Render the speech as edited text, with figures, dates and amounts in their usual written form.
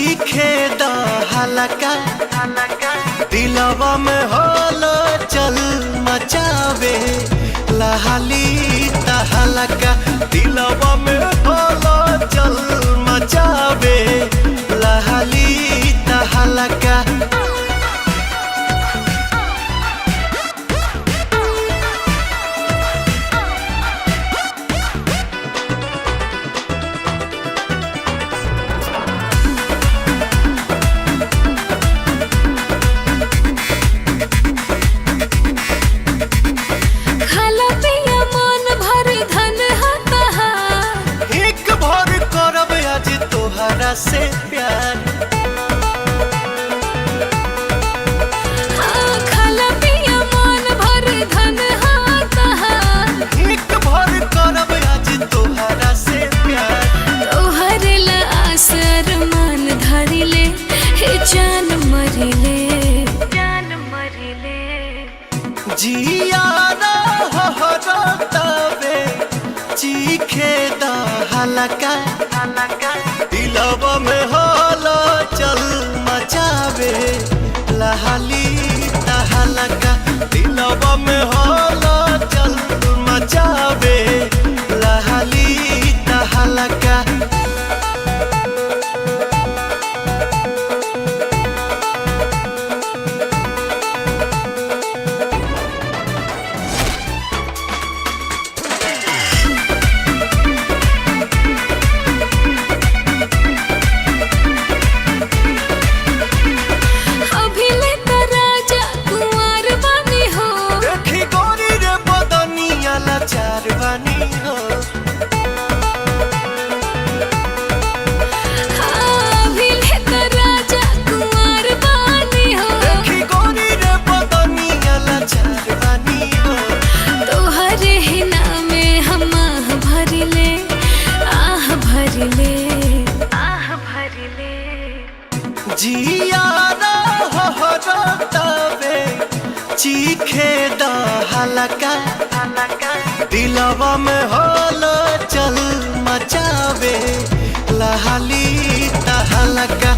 चीखे द हलका दिलवा में होलो चल मचावे लहाली तहलका दिलवा में होलो चल मचावे लहाली तहलका। से प्यार खाला पिया मन भर धन एक भर करब आज तोहरा से प्यार तोहर ला आसर मान धरिले हे जान मरिले जिया तबे चीखे द हलका दिलवा में होलो चल मचावे लहाली तहलका दिलवा में होलो चल मचावे लहाली तहलका। जिया तबे चीखे द हलका दिलवा में होलो चल मचावे लहाली तहलका।